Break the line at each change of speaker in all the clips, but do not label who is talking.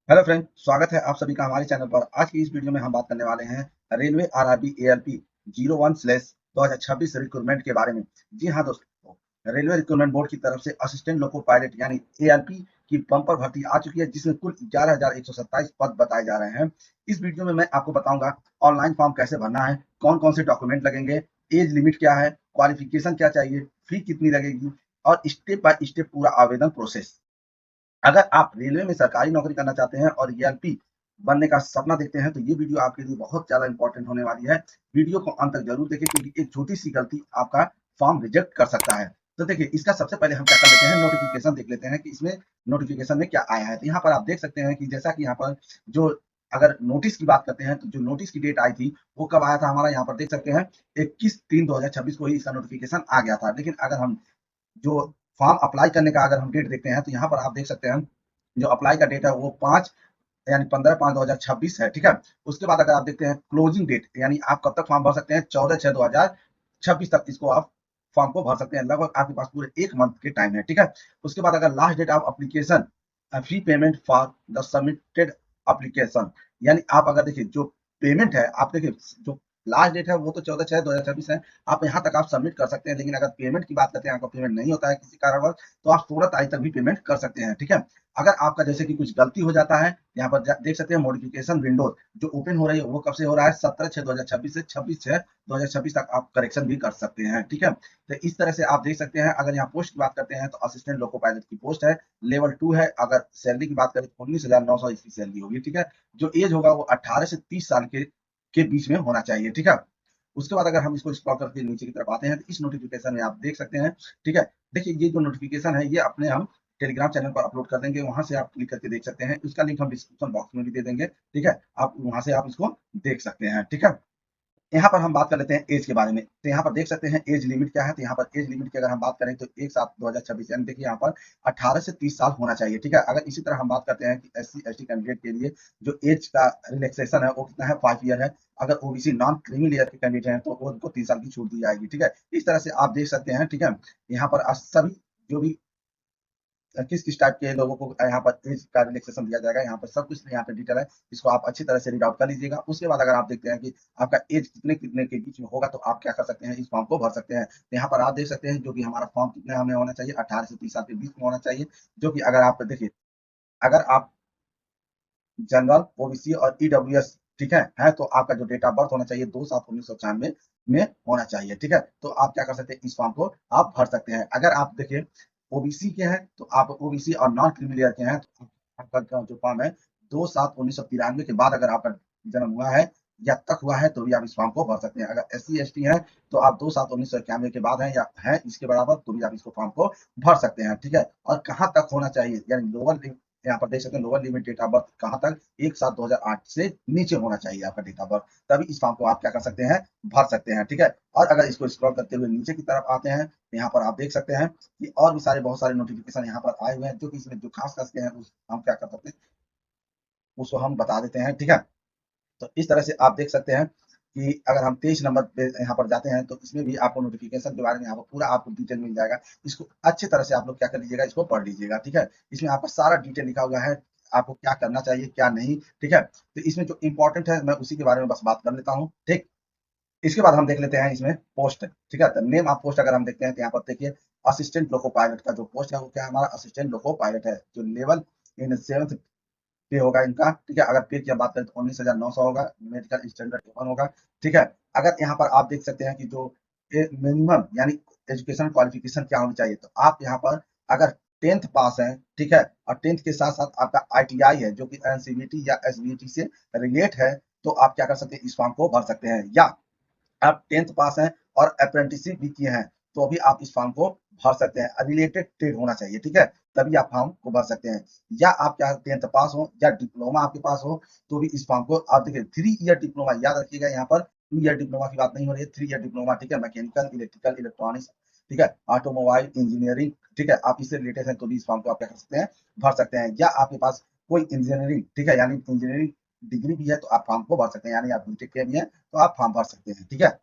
Hello friend, स्वागत है आप सभी का हमारे चैनल पर। आज की इस वीडियो में हम बात करने वाले हैं रेलवे आरआरबी एएलपी 01/2026 रिक्रूटमेंट के बारे में। जी हाँ दोस्तों, रेलवे रिक्रूटमेंट बोर्ड की तरफ से असिस्टेंट लोको पायलट यानी एएलपी की बम्पर भर्ती आ चुकी है, जिसमें कुल 11,127 पद बताए जा रहे हैं। इस वीडियो में मैं आपको बताऊंगा ऑनलाइन फॉर्म कैसे भरना है, कौन कौन से डॉक्यूमेंट लगेंगे, एज लिमिट क्या है, क्वालिफिकेशन क्या चाहिए, फी कितनी लगेगी और स्टेप बाय स्टेप पूरा आवेदन प्रोसेस। अगर आप रेलवे में सरकारी नौकरी करना चाहते हैं और ईएलपी बनने का सपना देखते हैं तो ये वीडियो आपके लिए बहुत ज़्यादा इंपॉर्टेंट होने वाली है। वीडियो को अंत तक जरूर देखें, क्योंकि एक छोटी सी गलती आपका फॉर्म रिजेक्ट कर सकता है। तो देखिए, इसका सबसे पहले हम क्या कर लेते हैं, नोटिफिकेशन देख लेते हैं कि इसमें नोटिफिकेशन में क्या आया है। तो यहाँ पर आप देख सकते हैं कि जैसा कि यहाँ पर जो अगर नोटिस की बात करते हैं तो जो नोटिस की डेट आई थी वो कब आया था, हमारा यहाँ पर देख सकते हैं 21/3/2026 को ही इसका नोटिफिकेशन आ गया था। लेकिन अगर हम जो फॉर्म अप्लाई करने का अगर हम डेट देखते हैं तो यहाँ पर आप देख सकते हैं जो अप्लाई का डेट है वो 5 यानी 15/5/2026 है। ठीक है, उसके बाद अगर आप देखते हैं क्लोजिंग डेट, यानी आप कब तक फॉर्म भर सकते हैं, 14/6/2026 तक इसको आप फॉर्म को भर सकते हैं। लगभग आपके पास पूरे एक मंथ के टाइम है। ठीक है, उसके बाद अगर last date of application fee payment for the submitted application, यानी आप अगर देखिए जो पेमेंट है, आप देखिए जो लास्ट डेट है वो तो 14/6/2026 है। आप यहाँ तक आप सबमिट कर सकते हैं, लेकिन अगर पेमेंट की बात करते हैं, आपका पेमेंट नहीं होता है किसी कारणवश, तो आप 16 तारीख तक भी पेमेंट कर सकते हैं। ठीक है, अगर आपका जैसे कि कुछ गलती हो जाता है, यहाँ पर देख सकते हैं मॉडिफिकेशन विंडो जो ओपन हो रही है वो कब से हो रहा है, 17/6/2026 से 26/6/2026 तक आप करेक्शन भी कर सकते हैं। ठीक है, तो इस तरह से आप देख सकते हैं। अगर यहाँ पोस्ट की बात करते हैं तो असिस्टेंट लोको पायलट की पोस्ट है, लेवल 2 है। अगर सैलरी की बात करें तो 19,900 इसकी सैलरी होगी। ठीक है, जो एज होगा वो 18 से 30 साल के बीच में होना चाहिए। ठीक है, उसके बाद अगर हम इसको स्क्रॉल करके नीचे की तरफ आते हैं तो इस नोटिफिकेशन में आप देख सकते हैं। ठीक है, देखिए ये जो नोटिफिकेशन है ये अपने हम टेलीग्राम चैनल पर अपलोड कर देंगे, वहां से आप क्लिक करके देख सकते हैं। इसका लिंक हम डिस्क्रिप्शन बॉक्स में भी दे देंगे। ठीक है, आप वहां से आप इसको देख सकते हैं। ठीक है, यहाँ पर हम बात कर लेते हैं एज के बारे में। तो यहाँ पर देख सकते हैं एज लिमिट क्या है। तो यहाँ पर एज लिमिट की अगर हम बात करें तो 1/7/2026, यानी देखिए यहाँ पर 18 से 30 साल होना चाहिए। ठीक है, अगर इसी तरह हम बात करते हैं कि SC/ST कैंडिडेट के लिए जो एज का रिलैक्सेशन है वो कितना है, 5 ईयर है। अगर ओबीसी नॉन क्रीमी लेयर के कैंडिडेट हैं तो उनको 3 साल की छूट दी जाएगी। ठीक है, इस तरह से आप देख सकते हैं। ठीक है, यहाँ पर सभी जो भी किस किस टाइप के लोगों को यहाँ पर एज का रिलैक्सेशन दिया जाएगा, यहाँ पर सब कुछ यहाँ पे डिटेल है। इसको आप अच्छी तरह से रीड आउट कर लीजिएगा। उसके बाद अगर आप देखते हैं कि आपका एज कितने कितने के बीच में होगा तो आप क्या कर सकते हैं, इस फॉर्म को भर सकते हैं। तो यहाँ पर आप देख सकते हैं जो कि हमारा फॉर्म कितने हमें होना चाहिए, 18 से 30 साल के बीच में होना चाहिए। जो कि अगर आप देखिए, अगर आप जनरल, ओबीसी और ईडब्ल्यूएस ठीक है तो आपका जो डेट ऑफ बर्थ होना चाहिए 2/7/1996 में होना चाहिए। ठीक है, तो आप क्या कर सकते हैं, इस फॉर्म को आप भर सकते हैं। अगर आप देखिए ओबीसी के हैं तो आप ओबीसी और नॉन क्रिमिलियर के हैं तो आपका जो फॉर्म है 2/7/1993 के बाद अगर आपका जन्म हुआ है या तक हुआ है तो भी आप इस फॉर्म को भर सकते हैं। अगर SC/ST है तो आप 2/7/1991 के बाद हैं या हैं इसके बराबर तो भी आप इसको फॉर्म को भर सकते हैं। ठीक है, और कहाँ तक होना चाहिए, यानी लोअर, यहाँ पर देख सकते हैं lower limit date of birth कहाँ तक, 1/7/2008 से नीचे होना चाहिए आपका डेट ऑफ बर्थ, तभी इस फॉर्म को आप क्या कर सकते हैं, भर सकते हैं। ठीक है, और अगर इसको स्क्रॉल करते हुए नीचे की तरफ आते हैं, यहाँ पर आप देख सकते हैं कि और भी सारे बहुत सारे नोटिफिकेशन यहाँ पर आए हुए हैं, जो कि इसमें जो खास खास के हैं उस हम क्या कर सकते हैं, उसको हम बता देते हैं। ठीक है, तो इस तरह से आप देख सकते हैं कि अगर हम 23 नंबर पे यहाँ पर जाते हैं तो इसमें भी आपको नोटिफिकेशन के बारे में यहाँ पर पूरा आपको डिटेल मिल जाएगा। इसको अच्छी तरह से आप लोग क्या कर लीजिएगा, इसको पढ़ लीजिएगा। ठीक है, इसमें आपका सारा डिटेल लिखा हुआ है, आपको क्या करना चाहिए क्या नहीं। ठीक है, तो इसमें जो इंपॉर्टेंट है मैं उसी के बारे में बस बात कर लेता हूँ। ठीक, इसके बाद हम देख लेते हैं इसमें पोस्ट। ठीक है, तो नेम ऑफ पोस्ट अगर हम देखते हैं तो यहाँ पर देखिए असिस्टेंट लोको पायलट का जो पोस्ट है वो क्या है, हमारा असिस्टेंट लोको पायलट है। जो लेवल इन 7th पे होगा इनका। ठीक है, अगर पे की बात करें तो 19,900 होगा, मेडिकल स्टैंडर्ड 1 होगा। ठीक है, अगर यहाँ पर आप देख सकते हैं कि जो मिनिमम यानी एजुकेशन क्वालिफिकेशन क्या होनी चाहिए, तो आप यहाँ पर अगर 10th पास हैं, ठीक है, और 10th के साथ साथ आपका ITI है जो कि NCVT या SVT से रिलेट है, तो आप क्या कर सकते हैं, इस फॉर्म को भर सकते हैं। या आप 10th पास हैं और अप्रेंटिसशिप भी किए हैं तो भी आप इस फॉर्म को भर सकते हैं। रिलेटेड ट्रेड होना चाहिए। ठीक है, तभी आप फॉर्म को भर सकते हैं। या आप क्या 10th पास हो या डिप्लोमा आपके पास हो तो भी इस फॉर्म को आप देखिए 3 ईयर डिप्लोमा, याद रखिएगा यहाँ पर 2 ईयर डिप्लोमा की बात नहीं हो रही है, 3 ईयर डिप्लोमा। ठीक है, मैकेनिकल, इलेक्ट्रिकल, इलेक्ट्रॉनिक्स, ठीक है, ऑटोमोबाइल इंजीनियरिंग, ठीक है, आप इससे रिलेटेड हैं तो भी इस फॉर्म को आप क्या कर सकते हैं, भर सकते हैं। या आपके पास कोई इंजीनियरिंग, ठीक है, यानी इंजीनियरिंग डिग्री भी है तो आप फॉर्म को भर सकते हैं, यानी आप बीटेक के भी हैं तो आप फॉर्म भर सकते हैं। ठीक है,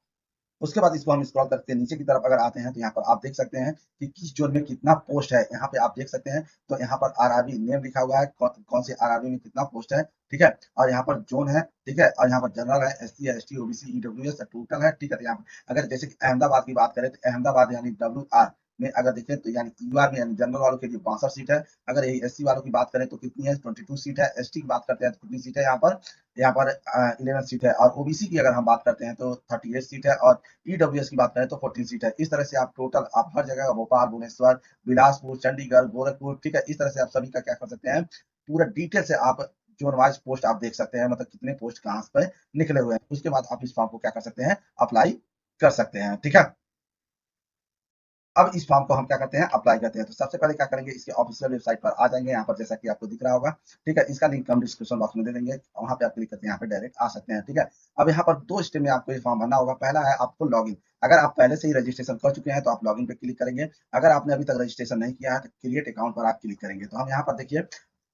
उसके बाद इसको हम स्क्रॉल करके नीचे की तरफ अगर आते हैं तो यहाँ पर आप देख सकते हैं कि किस जोन में कितना पोस्ट है। यहाँ पे आप देख सकते हैं तो यहाँ पर आरआरबी नेम लिखा हुआ है, कौन सी आरआरबी में कितना पोस्ट है, ठीक है। और यहाँ पर जोन है, ठीक है। और यहाँ पर जनरल है, SC ST OBC EWS total है, ठीक है। तो यहाँ पर अगर जैसे कि अहमदाबाद की बात करें तो अहमदाबाद यानी WR में अगर देखें तो यानी यूआर में यानी जनरल वालों के लिए 62 सीट है। अगर यही एससी वालों की बात करें तो कितनी है, 22 सीट है। एसटी की बात करते हैं तो कितनी सीट है यहाँ पर 11 सीट है। और ओबीसी की अगर हम बात करते हैं तो 38 सीट है। और ईडब्ल्यूएस की बात करें तो 14 सीट है। इस तरह से आप टोटल आप हर जगह भोपाल, भुवनेश्वर, बिलासपुर, चंडीगढ़, गोरखपुर, ठीक है। इस तरह से आप सभी का क्या कर सकते हैं, पूरा डिटेल से आप जोन वाइज पोस्ट आप देख सकते हैं, मतलब कितने पोस्ट कहाँ पे निकले हुए हैं। उसके बाद आप इस फॉर्म को क्या कर सकते हैं, अप्लाई कर सकते हैं, ठीक है। अब इस फॉर्म को हम क्या करते हैं, अप्लाई करते हैं। तो सबसे पहले क्या करेंगे, इसके ऑफिशियल वेबसाइट पर आ जाएंगे। यहाँ पर जैसा कि आपको दिख रहा होगा, ठीक है। इसका लिंक हम डिस्क्रिप्शन बॉक्स में दे देंगे, वहां पे आप क्लिक करके यहाँ पे डायरेक्ट आ सकते हैं, ठीक है। अब यहाँ पर 2 स्टेप में आपको ये फॉर्म भरना होगा। पहला है आपको लॉगिन। अगर आप पहले से ही रजिस्ट्रेशन कर चुके हैं तो आप लॉगिन पे क्लिक करेंगे। अगर आपने अभी तक रजिस्ट्रेशन नहीं किया है तो क्रिएट अकाउंट पर आप क्लिक करेंगे। तो हम यहाँ पर देखिए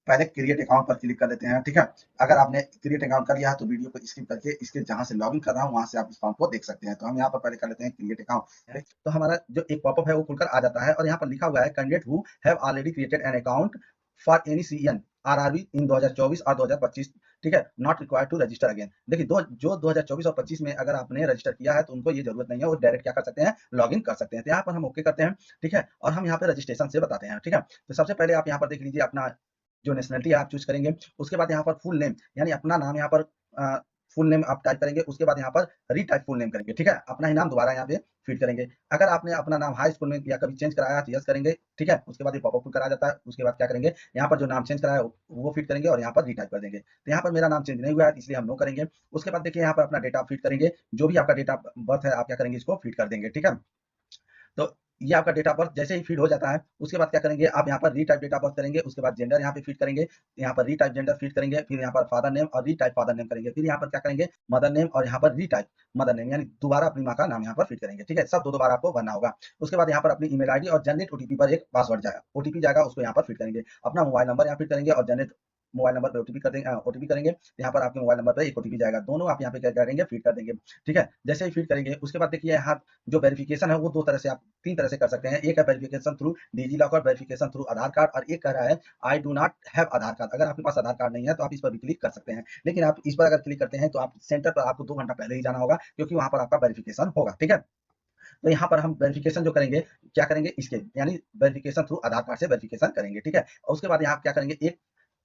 पहले क्रिएट अकाउंट पर क्लिक कर लेते हैं, ठीक है। अगर आपने क्रिएट अकाउंट कर लिया है तो वीडियो को स्किप करके इसके जहां से लॉगिन कर रहा हूँ वहां से आप इस फॉर्म को देख सकते हैं। तो हम यहाँ पर पहले कर लेते हैं क्रिएट अकाउंट। तो हमारा जो एक पॉपअप है वो खुलकर आ जाता है और यहाँ पर लिखा हुआ है candidate who have already created an account for any CEN RRB in 2024 और 2025, ठीक है, not required to register again. देखिए जो 2024 और 25 में अगर आपने रजिस्टर किया है तो उनको ये जरूरत नहीं है, वो डायरेक्ट क्या कर सकते हैं, लॉगिन कर सकते हैं। तो यहाँ पर हम ओके करते हैं, ठीक है। और हम यहाँ पे रजिस्ट्रेशन से बताते हैं, ठीक है। तो सबसे पहले आप यहाँ पर देख लीजिए अपना जो नेशनलिटी आप चूज करेंगे। उसके बाद यहाँ पर फुल नेम यानी अपना नाम यहाँ पर फुल नेम आप टाइप करेंगे। उसके बाद यहाँ पर रीटाइप फुल नेम करेंगे, ठीक है। अपना ही नाम दोबारा यहाँ पे फीड करेंगे। अगर आपने अपना नाम हाई स्कूल में या कभी चेंज कराया तो यस करेंगे, ठीक है। उसके बाद ये पॉपअप करा जाता है। उसके बाद क्या करेंगे, यहाँ पर जो नाम चेंज कराया वो फीड करेंगे और यहाँ पर रीटाइप कर देंगे। तो यहाँ पर मेरा नाम चेंज नहीं हुआ है इसलिए हम नो करेंगे। उसके बाद देखिए यहाँ पर अपना डेटा फीड करेंगे, जो भी आपका डेट ऑफ बर्थ है आप क्या करेंगे, इसको फीड कर देंगे, ठीक है। तो ये आपका डेट ऑफ बर्थ जैसे ही फीड हो जाता है उसके बाद क्या करेंगे, आप यहाँ पर रीटाइप डेट ऑफ बर्थ करेंगे। उसके बाद जेंडर यहाँ पे फीड करेंगे, यहाँ पर रीटाइप जेंडर फीड करेंगे। फिर यहाँ पर फादर नेम और रीटाइप फादर नेम करेंगे। फिर यहाँ पर क्या करेंगे, मदर नेम और यहाँ पर रीटाइप मदर नेम यानी दोबारा अपनी माँ का नाम यहाँ पर फीड करेंगे, ठीक है। सब दो बार आपको भरना होगा। उसके बाद यहाँ पर अपनी ईमेल आईडी और जनरेट ओटीपी पर एक पासवर्ड जाएगा, ओटीपी जाएगा, उसको यहाँ पर फीड करेंगे। अपना मोबाइल नंबर यहाँ फीड करेंगे और जनरेट मोबाइल नंबर पे ओटीपी कर देंगे, ओटीपी करेंगे। यहाँ पर आपके मोबाइल नंबर पे एक ओटीपी जाएगा, दोनों आप यहाँ पे क्या करेंगे, फीड कर देंगे, ठीक है। जैसे ही फीड करेंगे उसके बाद देखिए यहाँ जो वेरिफिकेशन है वो दो तरह से आप तीन तरह से कर सकते हैं। एक है verification through digi locker, verification through आधार कार्ड, और एक कह रहा है I do not have Aadhaar card. अगर आपके पास आधार कार्ड नहीं है तो आप इस पर भी क्लिक कर सकते हैं, लेकिन आप इस पर अगर क्लिक करते हैं तो आप सेंटर पर आपको 2 घंटा पहले ही जाना होगा क्योंकि वहां पर आपका वेरिफिकेशन होगा, ठीक है। तो यहाँ पर हम वेरिफिकेशन जो करेंगे, क्या करेंगे, इसके यानी वेरिफिकेशन थ्रू आधार कार्ड से वेरिफिकेशन करेंगे, ठीक है। और उसके बाद यहाँ क्या करेंगे, एक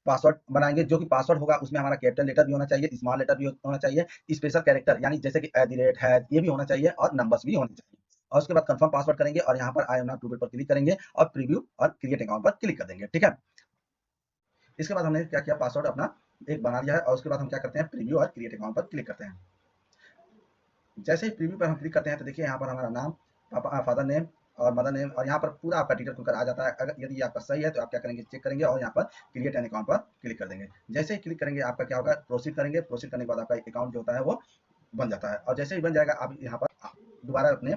पासवर्ड बनाएंगे। जो कि पासवर्ड होगा उसमें हमारा कैपिटल लेटर भी होना चाहिए, स्मॉल लेटर भी होना चाहिए, स्पेशल कैरेक्टर यानी जैसे कि @ है ये भी होना चाहिए और नंबर्स भी होने चाहिए। और उसके बाद कंफर्म पासवर्ड करेंगे और यहाँ पर आई एम नॉट प्रूव्ड पर क्लिक करेंगे और प्रीव्यू और क्रिएट अकाउंट पर क्लिक कर देंगे, ठीक है। इसके बाद हमने क्या किया, पासवर्ड अपना एक बना लिया है और उसके बाद हम क्या करते हैं, प्रीव्यू और क्रिएट अकाउंट पर क्लिक करते हैं। जैसे ही प्रीव्यू पर हम क्लिक करते हैं तो देखिए यहाँ पर हमारा नाम, पापा फादर नेम और मदर नेम और यहाँ पर पूरा आपका डिटेल खुलकर आ जाता है। अगर यदि आपका सही है तो आप क्या करेंगे, चेक करेंगे और यहाँ पर क्रिएट एन अकाउंट पर क्लिक कर देंगे। जैसे ही क्लिक करेंगे आपका क्या होगा, प्रोसीड करेंगे। प्रोसीड करने के बाद आपका अकाउंट जो होता है वो बन जाता है और जैसे ही बन जाएगा आप यहाँ पर दोबारा अपने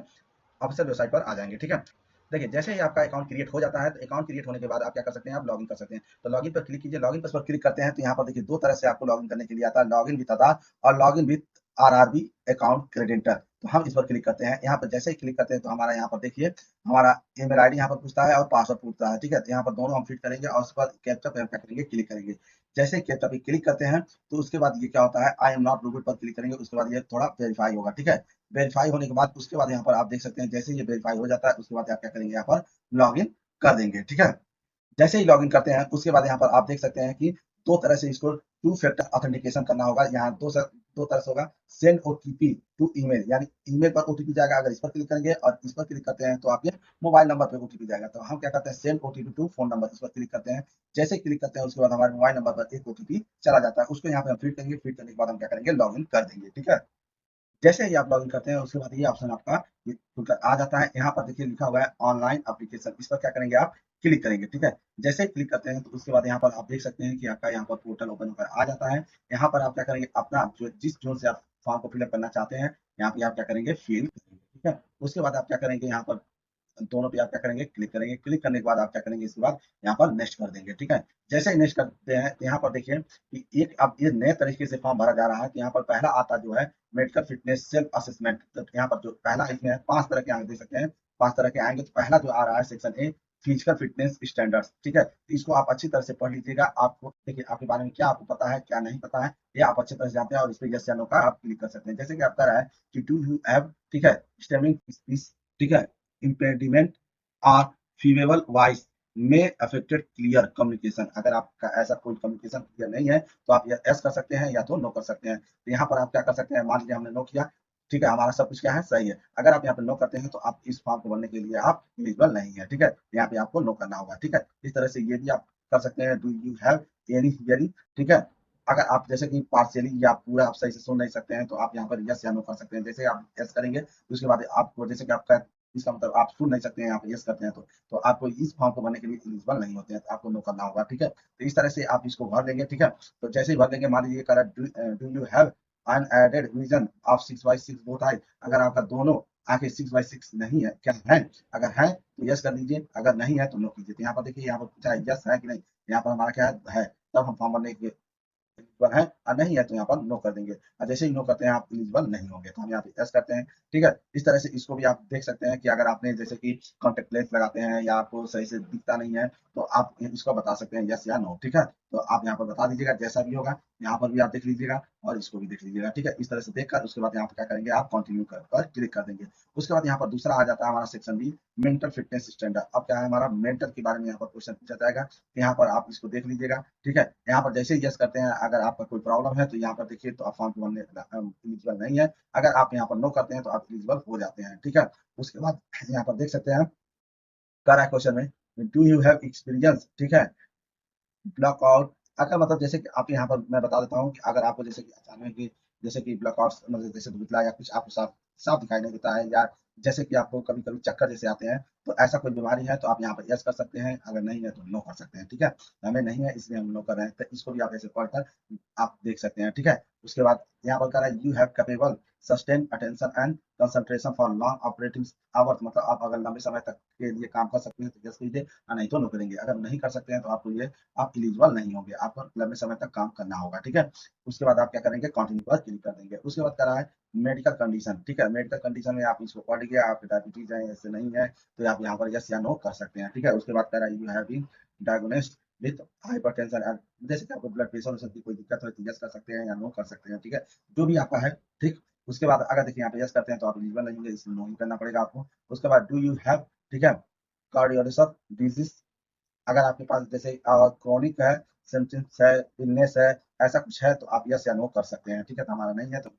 ऑफिशियल वेबसाइट पर आ जाएंगे, ठीक है। देखिए जैसे ही आपका अकाउंट क्रिएट हो जाता है तो अकाउंट क्रिएट होने के बाद आप क्या कर सकते हैं, आप लॉगिन कर सकते हैं। तो लॉगिन पर क्लिक कीजिए। लॉगिन पर क्लिक करते हैं तो यहाँ पर देखिए 2 तरह से आपको लॉगिन करने के लिए आता है, लॉगिन विद आधार और लॉगिन विद आरआरबी अकाउंट क्रेडेंटर। तो हम इस पर क्लिक करते हैं। यहाँ पर जैसे ही क्लिक करते हैं तो हमारा यहाँ पर देखिए हमारा ईमेल आईडी यहाँ पर पूछता है और पासवर्ड पूछता है, ठीक है। तो यहाँ पर दोनों हम फिट करेंगे और उसके बाद कैप्चा पे हम क्या करेंगे, क्लिक करेंगे। जैसे ही कैप्चा पे क्लिक करते हैं तो उसके बाद ये क्या होता है, आई एम नॉट रूबेड पर क्लिक करेंगे। उसके बाद ये थोड़ा वेरीफाई होगा, ठीक है। वेरीफाई होने के बाद उसके बाद यहाँ पर आप देख सकते हैं जैसे ये वेरीफाई हो जाता है उसके बाद आप क्या करेंगे, यहाँ पर लॉगिन कर देंगे, ठीक है। जैसे ही लॉगिन करते हैं उसके बाद यहाँ पर आप देख सकते हैं कि 2 तरह से इसको टू फैक्टर ऑथेंटिकेशन करना होगा। यहाँ 2 तरह से होगा, सेंड ओटीपी टू ईमेल यानी ईमेल पर ओटीपी जाएगा। अगर इस पर क्लिक करेंगे और इस पर क्लिक करते हैं तो आपके मोबाइल नंबर पे ओटीपी जाएगा। तो हम क्या करते हैं, send OTP to phone number, इस पर क्लिक करते हैं। जैसे ही क्लिक करते हैं उसके बाद हमारे मोबाइल नंबर पर एक ओटीपी चला जाता है, उसको यहाँ पे हम फीड करेंगे। फीड करने के बाद हम क्या करेंगे, लॉगिन कर देंगे, ठीक है। जैसे ही आप लॉगिन करते हैं उसके बाद ये ऑप्शन आपका ये खुलकर आ जाता है। यहाँ पर देखिए लिखा हुआ है ऑनलाइन एप्लीकेशन, इस पर क्या करेंगे, आप क्लिक करेंगे, ठीक है। जैसे ही क्लिक करते हैं तो उसके बाद यहाँ पर आप देख सकते हैं कि आपका यहाँ पर पोर्टल ओपन होकर आ जाता है। यहाँ पर आप क्या करेंगे, अपना जो जिस जोन से आप फॉर्म को फिलअप करना चाहते हैं यहाँ पे आप क्या करेंगे, फिल करेंगे, ठीक है। उसके बाद आप क्या करेंगे, यहाँ पर दोनों पे आप क्या करेंगे, क्लिक करेंगे। क्लिक करने के बाद आप क्या करेंगे, इसके बाद यहाँ पर नेक्स्ट कर देंगे, ठीक है। जैसे ही नेक्स्ट करते हैं तो यहाँ पर देखिए कि एक अब ये नए तरीके से फॉर्म भरा जा रहा है। तो यहाँ पर पहला आता जो है मेडिकल फिटनेस सेल्फ असेसमेंट। तो यहाँ पर जो पहला इसमें है 5 तरह के आएंगे, देख सकते हैं 5 तरह के आएंगे। तो पहला जो आ रहा है section a physical fitness standards, ठीक है। तो इसको आप अच्छी तरह से पढ़ लीजिएगा। आपको देखिए आपके बारे में क्या आपको पता है, क्या नहीं पता है, ये आप अच्छी तरह से जानते हैं और इस पे यस या नो का आप क्लिक कर सकते हैं। जैसे कि आपका रहा है कि डू यू हैव, ठीक है, स्टेमिंग स्पीच, ठीक है, इम्पेडिमेंट और फीमेबल वॉइस में अफेक्टेड क्लियर कम्युनिकेशन। अगर आपका ऐसा कोई कम्युनिकेशन क्लियर नहीं है तो आप यस कर सकते हैं या तो नो कर सकते हैं। तो यहाँ पर आप क्या कर सकते हैं, मान लीजिए हमने नो किया, ठीक है, हमारा सब कुछ क्या है, सही है। अगर आप यहाँ पे नो करते हैं तो आप इस फॉर्म को भरने के लिए आप एलिजिबल नहीं है, ठीक है। यहाँ पे आपको नो करना होगा, ठीक है। इस तरह से ये भी आप कर सकते हैं। Do you have any hearing, ठीक है। अगर आप जैसे कि पार्शियली या पूरा आप सही से सुन नहीं सकते हैं तो आप यहाँ पर यस या नो कर सकते हैं। जैसे आप यस करेंगे तो उसके बाद आपको जैसे कि आपका इसका मतलब आप सुन नहीं सकते हैं, आप यस करते हैं तो आपको इस फॉर्म को भरने के लिए एलिजिबल नहीं होते हैं, तो आपको नो करना होगा, ठीक है। तो इस तरह से आप इसको भर देंगे, ठीक है। तो जैसे ही भर देंगे, मान लीजिए कह do you have unaided vision of 6/6 both I. अगर आपका दोनों आंखें 6/6 नहीं है, क्या है, अगर है तो यस कर दीजिए, अगर नहीं है तो नो कीजिए। तो यहाँ पर देखिए, यहाँ पर पूछा है यस है कि नहीं, यहाँ पर हमारा क्या है, तब हम फॉर्म भरने के एलिजिबल है, और नहीं है तो यहाँ पर नो कर देंगे। और जैसे ही नो करते हैं आप एलिजिबल नहीं होंगे, तो हम यहाँ पे यस करते हैं, ठीक है। इस तरह से इसको भी आप देख सकते हैं कि अगर आपने जैसे कि कॉन्टेक्ट लेंस लगाते हैं या आपको सही से दिखता नहीं है तो आप इसको बता सकते हैं यस या नो, ठीक है। तो आप यहाँ पर बता दीजिएगा, जैसा भी होगा यहाँ पर भी आप देख लीजिएगा और इसको भी देख लीजिएगा, ठीक है। इस तरह से देखकर उसके बाद यहाँ पर क्या करेंगे, आप कंटिन्यू कर क्लिक कर देंगे। उसके बाद यहाँ पर दूसरा आ जाता है हमारा section B, mental fitness standard. अब क्या है, हमारा मेंटल के बारे में यहाँ पर क्वेश्चन पूछा जाएगा। तो यहाँ पर आप इसको देख लीजिएगा, ठीक है। यहाँ पर जैसे ही यस करते हैं, अगर आपका कोई प्रॉब्लम है तो यहाँ पर देखिए तो आप फॉर्म को भरने एलिजिबल नहीं है। अगर आप यहाँ पर नो करते हैं तो आप एलिजिबल हो जाते हैं, ठीक है। उसके बाद यहाँ पर देख सकते हैं, कह रहा है क्वेश्चन में डू यू हैव एक्सपीरियंस, ठीक है, ब्लॉकआउट। अगर मतलब जैसे कि आप यहाँ पर मैं बता देता हूँ कि अगर आपको जैसे कि अचानक कि जैसे कि ब्लॉकआउट मतलब जैसे धुंधला या कुछ आपको साफ साफ दिखाई नहीं देता है, या जैसे कि आपको कभी कभी चक्कर जैसे आते हैं, तो ऐसा कोई बीमारी है तो आप यहाँ पर यस कर सकते हैं, अगर नहीं है तो नो कर सकते हैं, ठीक है। हमें नहीं है इसलिए हम नो कर रहे हैं, तो इसको भी आप ऐसे पढ़कर आप देख सकते हैं, ठीक है। उसके बाद यहाँ पर कह रहा है you have capable sustain attention and concentration for long operating hours. मतलब आप अगर लंबे समय तक के लिए काम कर सकते हैं तो यस कीजिए, और नहीं तो नो करेंगे। अगर नहीं कर सकते हैं तो आपको ये आप एलिजिबल नहीं होंगे, आपको लंबे समय तक काम करना होगा, ठीक है। उसके बाद आप क्या करेंगे, कंटिन्यू पर क्लिक कर देंगे। उसके बाद करा है मेडिकल कंडीशन, ठीक है। मेडिकल कंडीशन में आप इसको पढ़ गया, आप डायबिटीज है ऐसे नहीं है तो आप यहाँ पर यस या नो कर सकते हैं, ठीक है। उसके बाद कह रहा है you have been diagnosed with hypertension, जैसे कि आपको ब्लड प्रेशर की कोई दिक्कत हो तो यस कर सकते हैं या नो कर सकते हैं, ठीक है। जो भी आपका है, ठीक। उसके बाद अगर देखिए यहाँ पे यस करते हैं तो आप एलिजिबल नहीं होंगे, इसलिए नो ही करना पड़ेगा आपको। उसके बाद डू यू हैव, ठीक है, कार्डियोलिसर डिजीज। अगर आपके पास जैसे क्रोनिक है, सिम्पटम्स है, इलनेस है, ऐसा कुछ है तो आप यस या नो कर सकते हैं, ठीक है। तो हमारा नहीं है तो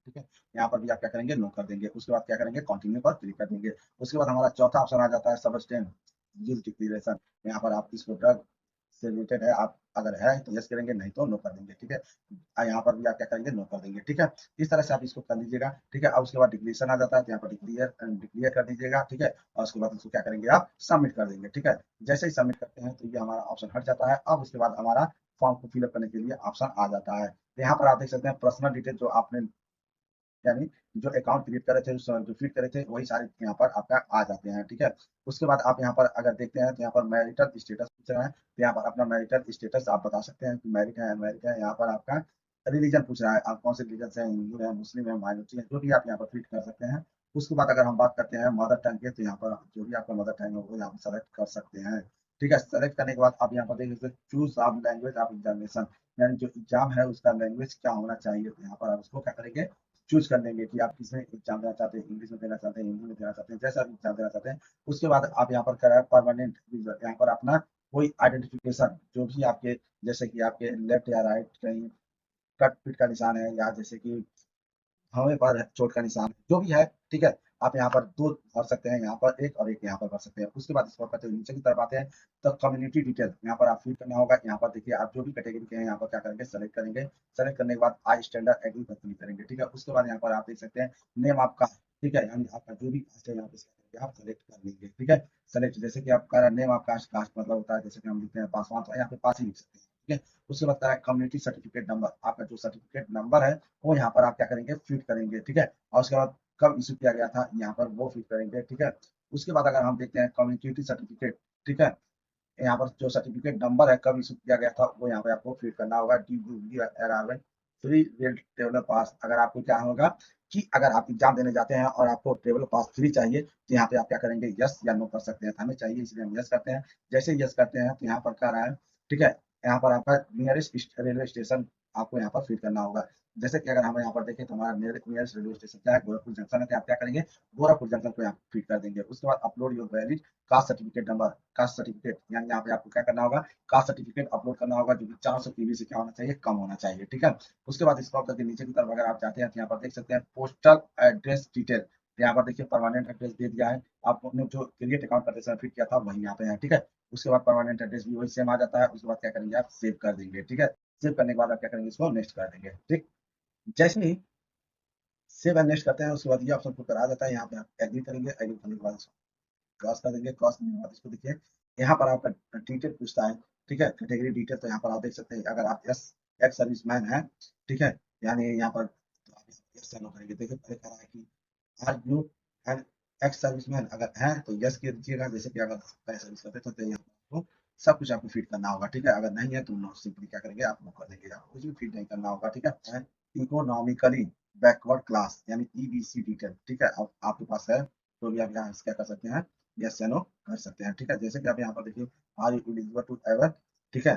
ठीक है, यहाँ पर भी आप क्या करेंगे, नो कर देंगे। उसके बाद क्या करेंगे, कंटिन्यू पर क्लिक कर देंगे। उसके बाद हमारा चौथा ऑप्शन आ जाता है सबस्टेंस यूज डिक्लेरेशन। यहाँ पर आप इसको ड्रग से रिलेटेड है, आप अगर है तो यस करेंगे, नहीं तो नो कर देंगे, ठीक है। यहाँ पर भी आप क्या करेंगे, नो कर देंगे, ठीक है। इस तरह से आप इसको कर लीजिएगा, ठीक है। अब उसके बाद डिक्लेरेशन आ जाता है, तो यहाँ पर डिक्लेयर डिक्लेयर कर दीजिएगा, ठीक है। और उसके बाद इसको क्या करेंगे, आप सबमिट कर देंगे, ठीक है। जैसे ही सबमिट करते हैं तो ये हमारा ऑप्शन हट जाता है। अब उसके बाद हमारा फॉर्म को फिलअप करने के लिए ऑप्शन आ जाता है। तो यहाँ पर आप देख सकते हैं पर्सनल डिटेल जो आपने यानी जो अकाउंट क्रिएट करे थे, जो फीड करे थे, वही सारे यहाँ पर आपका आ जाते हैं, ठीक है। उसके बाद आप यहाँ पर अगर देखते हैं तो यहाँ पर मैरिटल स्टेटस पूछ रहा है। तो यहाँ पर अपना मैरिटल स्टेटस आप बता सकते हैं कि मैरिड है, अनमैरिड है। यहाँ पर आपका रिलीजन पूछ रहा है, आप कौन से रिलीजन से हैं, हिंदू है, मुस्लिम है, माइनॉरिटी है, जो भी आप यहाँ पर फीड कर सकते हैं। उसके बाद अगर हम बात करते हैं मदर टंग की, तो यहाँ पर जो भी आपका मदर टंग है वो यहाँ पर सेलेक्ट कर सकते हैं, ठीक है। सेलेक्ट करने के बाद आप यहाँ पर देख सकते हैं choose of language of examination, यानी जो एग्जाम है उसका लैंग्वेज क्या होना चाहिए। तो यहाँ पर आप उसको क्या करेंगे, चूज कर लेंगे कि आप किसमें एग्जाम देना चाहते हैं, इंग्लिश में देना चाहते हैं, हिंदी में देना चाहते हैं, जैसा भी एग्जाम देना चाहते हैं। उसके बाद आप यहाँ पर कराए परमानेंट यूजर, यहाँ पर अपना कोई आइडेंटिफिकेशन जो भी आपके जैसे कि आपके लेफ्ट या राइट कहीं कट पीट का निशान है, या जैसे कि हमें पर चोट का निशान जो भी है, ठीक है। आप यहाँ पर दो भर सकते हैं, यहाँ पर एक और एक यहाँ पर भर सकते हैं। उसके बाद इसको करते हुए नीचे की तरफ आते हैं तो कम्युनिटी डिटेल यहाँ पर आप फिल करना होगा। यहाँ पर देखिए आप जो भी कैटेगरी के हैं यहाँ पर क्या करेंगे, सेलेक्ट करेंगे। सेलेक्ट करने के बाद आई स्टैंडर्ड एग्री पर क्लिक करेंगे, ठीक है। उसके बाद यहाँ पर आप देख सकते हैं नेम आपका, ठीक है, यानी आपका जो भी कास्ट है यहाँ पे आप सेलेक्ट कर लेंगे, ठीक है। सेलेक्ट जैसे कि आपका नेम आपका कास्ट मतलब होता है, जैसे कि हम लिखते हैं पासवान, तो यहाँ पे पास ही लिख सकते हैं, ठीक है। उसके बाद कम्युनिटी सर्टिफिकेट नंबर, आपका जो सर्टिफिकेट नंबर है वो यहाँ पर आप क्या करेंगे, फिट करेंगे, ठीक है। और उसके बाद कब इशू किया गया था यहाँ पर वो फिट करेंगे, ठीक है। उसके बाद अगर हम देखते हैं कम्युनिटी सर्टिफिकेट, ठीक है, यहाँ पर जो सर्टिफिकेट नंबर है कब इशू किया गया था वो यहाँ पे आपको फिल करना होगा। अराइवल फ्री रेल ट्रेवलर पास, अगर आपको क्या होगा कि अगर आप एग्जाम देने जाते हैं और आपको ट्रेवलर पास फ्री चाहिए तो यहाँ पे आप क्या करेंगे, यस या नो कर सकते हैं। तो हमें चाहिए इसलिए हम यस करते हैं। जैसे यस करते हैं तो यहाँ पर क्या रहा है, ठीक है, यहाँ पर आपका नियरेस्ट रेलवे स्टेशन आपको यहाँ पर फिल करना होगा। जैसे कि अगर हम यहाँ पर देखें तो हमारा नियरेस्ट रेलवे स्टेशन क्या है, गोरखपुर जंक्शन है, तो आप क्या करेंगे, गोरखपुर जंक्शन को यहाँ फिट कर देंगे। उसके बाद upload your valid caste certificate number, caste certificate यानी यहाँ पे आपको क्या करना होगा, कास्ट सर्टिफिकेट अपलोड करना होगा जो कि 400 केबी से क्या होना चाहिए, कम होना चाहिए, ठीक है। उसके बाद स्क्रॉल करके नीचे की तरफ अगर आप जाते हैं तो यहाँ पर देख सकते हैं पोस्टल एड्रेस डिटेल, यहाँ पर देखिए परमानेंट एड्रेस दे दिया है। आपने जो क्रिएट अकाउंट करते समय फिट किया था वही यहाँ पे है, ठीक है। उसके बाद परमानेंट एड्रेस भी वही सेम आ जाता है। उसके बाद क्या करेंगे, आप सेव कर देंगे, ठीक है। सेव करने के बाद आप क्या करेंगे, इसको नेक्स्ट कर देंगे, ठीक। जैसे ही सेव एंड नेक्स्ट करते हैं उसके बाद ये ऑप्शन खुद कर आ जाता है। यहाँ पे आप एग्री करेंगे, एग्री करने के बाद क्रॉस कर देंगे। क्रॉस करने के बाद इसको देखिए यहाँ पर आपका डिटेल पूछता है, ठीक है, कैटेगरी डिटेल। तो यहाँ पर आप देख सकते हैं अगर आप एस एक्स सर्विसमैन है, ठीक है, यानी यहाँ पर तो आप यस चालू करेंगे। देखिए पहले कह रहा है कि are you an ex serviceman, अगर है तो यस कर दीजिएगा। जैसे कि अगर पहले सर्विस करते थे तो यहाँ पर आपको सब कुछ आपको फीड करना होगा, ठीक है। अगर नहीं है तो नो, सिंपली क्या करेंगे, आप नो कर देंगे, आपको कुछ भी फीड नहीं करना होगा, ठीक है। इकोनॉमिकली बैकवर्ड क्लास यानी ईबीसी डिटेल, ठीक है, अब आपके पास है तो भी आप यहाँ क्या कर सकते हैं, यस या नो कर सकते हैं, ठीक है। जैसे कि आप यहाँ पर देखिए are you eligible to avail, ठीक है,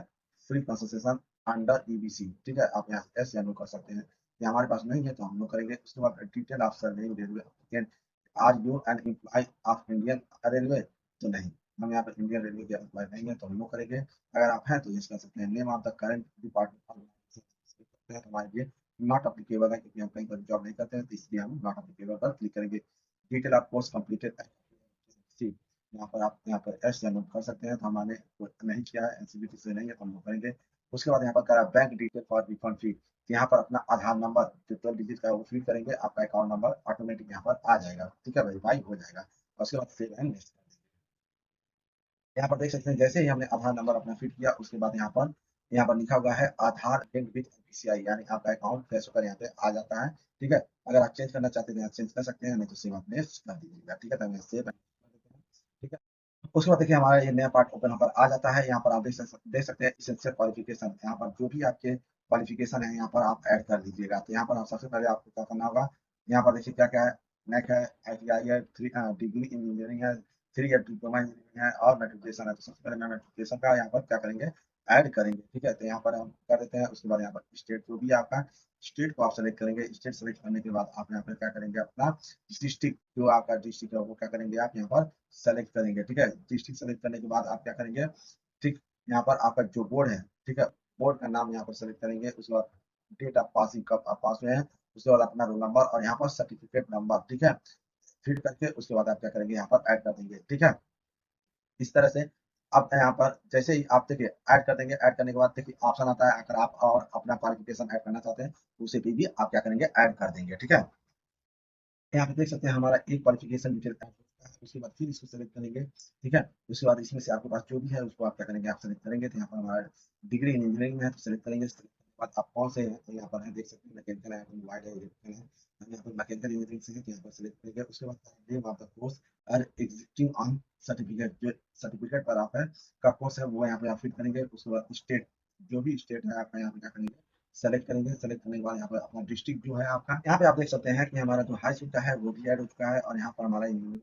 फ्री कंसेशन अंडर ईबीसी, ठीक है, आप यहाँ यस या नो कर सकते हैं। ये हमारे पास नहीं है तो हम नो करेंगे। उसके बाद detail of service railway applicant, are you an employ of Indian railway, तो नहीं, हम यहाँ पर इंडियन रेलवे के एम्प्लॉय नहीं है तो हम नो करेंगे। अगर आप हैं तो यस कर सकते हैं। Name of the current department हमारे लिए नॉट अप्लीकेबल है क्योंकि हम कहीं पर जॉब नहीं करते हैं, तो इसलिए हम नॉट अप्लीकेबल पर क्लिक करेंगे। डिटेल ऑफ कोर्स कंप्लीटेड, यहाँ पर आप यहाँ पर एस या नो कर सकते हैं। तो हमने नहीं किया है, एनसीबीटी से नहीं है तो हम नो करेंगे। उसके बाद यहाँ पर करा बैंक डिटेल फॉर रिफंड फी, यहाँ पर अपना आधार नंबर जो 12 डिजिट का है वो फिल करेंगे। आपका अकाउंट नंबर ऑटोमेटिक यहाँ पर आ जाएगा, ठीक है, वेरीफाई हो जाएगा। और उसके बाद सेव एंड नेक्स्ट कर देंगे। यहाँ पर देख सकते हैं जैसे ही हमने आधार नंबर अपना फिट किया उसके बाद यहाँ पर लिखा हुआ है आधार लिंक विद एनपीसीआई, यानी आपका अकाउंट फेस होकर यहाँ पे आ जाता है, ठीक है। अगर आप चेंज करना चाहते हैं यहाँ चेंज कर सकते हैं, नहीं तो सेव अपने कर दीजिएगा, ठीक है। तो हमें सेव, ठीक है। उसके बाद देखिए हमारा ये नया पार्ट ओपन होकर आ जाता है। यहाँ पर आप देख सकते हैं इसेंशियल क्वालिफिकेशन, यहाँ पर जो भी आपके क्वालिफिकेशन है यहाँ पर आप ऐड कर दीजिएगा। तो यहाँ पर आप सबसे पहले आपको क्या करना होगा, यहाँ पर देखिए क्या क्या है, नेक है, आईटीआई है, डिग्री इंजीनियरिंग है, 3 ईयर डिप्लोमा इंजीनियरिंग है और मेट्रिकुलेशन है। तो सबसे पहले मैं मेट्रिकुलेशन का यहाँ पर क्या करेंगे, ऐड करेंगे, ठीक है। तो यहाँ पर हम कर देते हैं। उसके बाद यहाँ पर स्टेट जो भी आपका स्टेट को आप सेलेक्ट करेंगे। स्टेट सेलेक्ट करने के बाद आप यहाँ पर क्या करेंगे, अपना डिस्ट्रिक्ट जो आपका डिस्ट्रिक्ट है वो क्या करेंगे, आप यहाँ पर सेलेक्ट करेंगे, ठीक है। डिस्ट्रिक्ट सेलेक्ट करने के बाद आप क्या करेंगे, ठीक, यहाँ पर आपका जो बोर्ड है, ठीक है, बोर्ड का नाम यहाँ पर सेलेक्ट करेंगे। उसके बाद डेट ऑफ पासिंग, कब आप पास हुए हैं, उसके बाद अपना रोल नंबर और यहाँ पर सर्टिफिकेट नंबर, ठीक है, फिट करके उसके बाद आप क्या करेंगे, यहाँ पर ऐड कर देंगे, ठीक है। इस तरह से अब यहाँ पर जैसे ही आप देखिए ऐड कर देंगे, ऐड करने के बाद देखिए ऑप्शन आता है, अगर आप और अपना क्वालिफिकेशन ऐड करना चाहते हैं तो उसे भी आप क्या करेंगे, ऐड कर देंगे, ठीक है। यहाँ पे देख सकते हैं हमारा एक क्वालिफिकेशन डिटेल ऐड हो चुका है। उसके बाद फिर इसको सेलेक्ट करेंगे, ठीक है। उसके बाद इसमें से आपके पास जो भी है उसको आप क्या करेंगे, आप सेलेक्ट करेंगे। तो यहाँ पर हमारा डिग्री इन इंजीनियरिंग में है तो सेलेक्ट करेंगे। सेलेक्ट करने के बाद आप कौन से हैं, तो यहाँ पर है देख सकते हैं मैकेनिकल है, मोबाइल है, इलेक्ट्रिकल है, हम यहाँ पर मैकेनिकल इंजीनियरिंग से है तो यहाँ पर सेलेक्ट करेंगे। उसके बाद नेम ऑफ द कोर्स और एग्जिस्टिंग ऑन सर्टिफिकेट, जो सर्टिफिकेट पर आप है का कोर्स है वो यहाँ पे आप फिट करेंगे। उसके बाद स्टेट, जो भी स्टेट है आपका यहाँ पे क्या करेंगे, सेलेक्ट करेंगे। सेलेक्ट करने के बाद यहाँ पर अपना डिस्ट्रिक्ट जो है आपका, यहाँ पे आप देख सकते हैं कि हमारा जो हाई स्कूल का है वो भी ऐड हो चुका है और यहाँ पर हमारा इंजीनियरिंग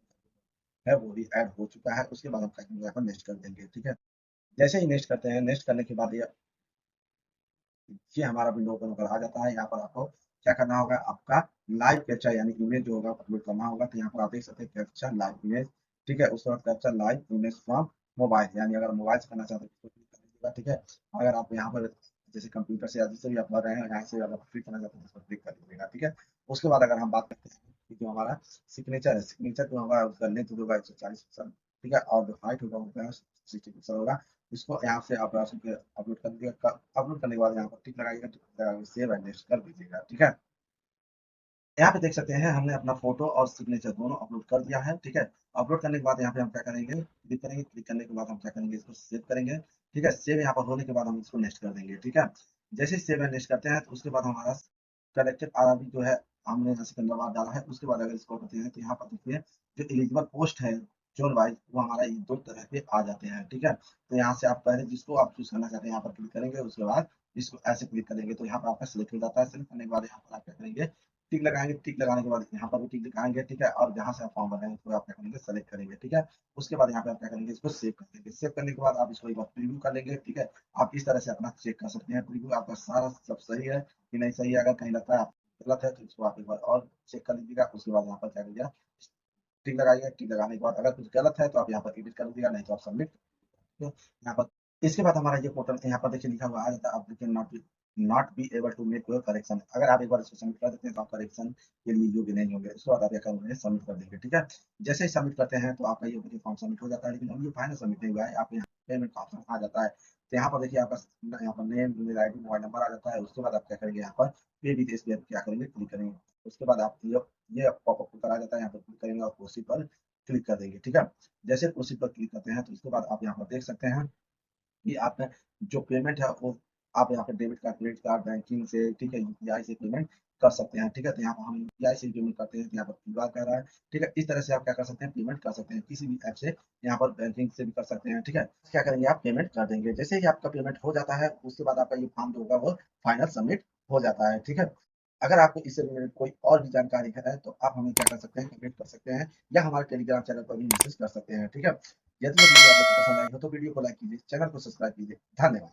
है वो भी ऐड हो चुका है। उसके बाद हम क्या करेंगे, यहाँ पर नेक्स्ट कर देंगे, ठीक है। जैसे ही नेक्स्ट करते हैं, नेक्स्ट करने के बाद ये हमारा विंडो ओपन होकर आ जाता है। यहाँ पर आपको क्या करना होगा, आपका लाइव कैप्चर यानी इमेज जो होगा अपलोड करना होगा। तो यहाँ पर आप देख सकते हैं कैप्चर लाइव इमेज, ठीक है। उसके बाद capture live image from mobile, यानी अगर मोबाइल से करना चाहते हैं तो क्लिक कर दीजिएगा, ठीक है। अगर आप यहाँ पर जैसे कंप्यूटर से या जिससे भी आप पढ़ रहे हैं यहाँ से अगर क्लिक करना चाहते हैं तो क्लिक कर दीजिएगा, ठीक है। उसके बाद अगर हम बात करते हैं कि जो हमारा सिग्नेचर है, सिग्नेचर जो होगा उसका लेंथ जो होगा 140 पिक्सल, ठीक है, और जो हाइट होगा वो 60 पिक्सल होगा। इसको यहाँ से आप अपलोड कर दीजिएगा। अपलोड करने के बाद यहाँ पर टिक लगाइएगा, टिक लगाकर सेव एंड नेक्स्ट कर दीजिएगा, ठीक है। यहाँ पे देख सकते हैं हमने अपना फोटो और सिग्नेचर दोनों अपलोड कर दिया है, ठीक है। अपलोड करने के बाद यहाँ पे हम क्या करेंगे, क्लिक करेंगे। क्लिक करने के बाद हम क्या करेंगे, इसको सेव करेंगे, ठीक है। सेव यहाँ पर होने के बाद हम इसको नेक्स्ट कर देंगे, ठीक है। जैसे ही सेव एंड नेक्स्ट करते हैं तो उसके बाद हमारा कलेक्टेड आरआरबी जो है हमने सिकंदराबाद डाला है। उसके बाद अगर इसको करते हैं तो यहाँ पर देखिए जो एलिजिबल पोस्ट है जोन वाइज वो हमारा ये 2 तरह के आ जाते हैं, ठीक है? तो यहाँ से आप पहले जिसको आप चूज़ करना चाहते हैं यहाँ पर क्लिक करेंगे, उसके बाद इसको ऐसे क्लिक करेंगे तो यहाँ पर आपका सिलेक्ट हो जाता है। सिलेक्ट करने के बाद यहाँ पर आप क्या करेंगे, टिक लगाएँगे, टिक लगाने के बाद यहाँ पर भी टिक लगाएँगे, ठीक है? और जहाँ से आप फॉर्म भरेंगे उसको आप क्या करेंगे, सेलेक्ट करेंगे, ठीक है? उसके बाद यहाँ पे आप क्या करेंगे, इसको सेव कर देंगे। सेव करने के बाद आप इसको एक बार प्रीव्यू कर लेंगे, ठीक है? आप इस तरह से अपना चेक कर सकते हैं, प्रीव्यू आपका सारा सब सही है कि नहीं सही है। अगर कहीं लगता है आप गलत है तो इसको आप एक बार और चेक कर लीजिएगा। उसके बाद यहाँ पर क्या करिएगा, टिक लगाइए, टिक लगाने के बाद अगर कुछ गलत है तो आप यहाँ पर एडिट कर दीजिएगा, नहीं तो आप सबमिट तो यहाँ पर इसके बाद हमारा ये पोर्टल यहाँ पर देखिए लिखा हुआ आ जाता है, आप देखिए not be able to make your correction. अगर आप एक बार इसको सबमिट कर देते हैं तो आप करेक्शन के लिए योग्य नहीं होंगे। उसके बाद आप क्या करेंगे, सबमिट कर देंगे, ठीक है? जैसे ही सबमिट करते हैं तो आपका ये फॉर्म सबमिट हो जाता है, लेकिन अभी ये फाइनल सबमिट नहीं हुआ है। आप यहाँ पेमेंट का ऑप्शन आ जाता है, तो यहाँ पर देखिए आपका यहाँ पर name, email ID, mobile number आ जाता है। उसके बाद आप क्या करेंगे, यहाँ पर पे विथ एसबीआई क्या करेंगे, क्लिक करेंगे। उसके बाद आप ये पॉपअप होकर आ जाता है, यहाँ पर क्लिक करेंगे और प्रोसीड पर क्लिक कर देंगे, ठीक है? जैसे प्रोसीड पर क्लिक करते हैं तो उसके बाद आप यहाँ पर देख सकते हैं कि आपका जो पेमेंट है वो आप यहाँ पे debit card, credit card, banking से, ठीक है, यूपीआई से पेमेंट कर सकते हैं, ठीक है? तो यहाँ पर हम यूपीआई से पेमेंट करते हैं तो यहाँ पर क्यूआर कह रहा है, ठीक है? इस तरह से आप क्या कर सकते हैं, पेमेंट कर सकते हैं किसी भी ऐप से। यहाँ पर बैंकिंग से भी कर सकते हैं, ठीक है? क्या करेंगे, आप पेमेंट कर देंगे। जैसे ही आपका पेमेंट हो जाता है उसके बाद आपका ये फॉर्म जो होगा वो फाइनल सबमिट हो जाता है, ठीक है? अगर आपको इससे रिलेटेड कोई और भी जानकारी है तो आप हमें क्या कर सकते हैं, कमेंट कर सकते हैं या हमारे टेलीग्राम चैनल पर भी मैसेज कर सकते हैं, ठीक है? यदि ये वीडियो आपको पसंद आई हो तो वीडियो को लाइक कीजिए, चैनल को सब्सक्राइब कीजिए। धन्यवाद।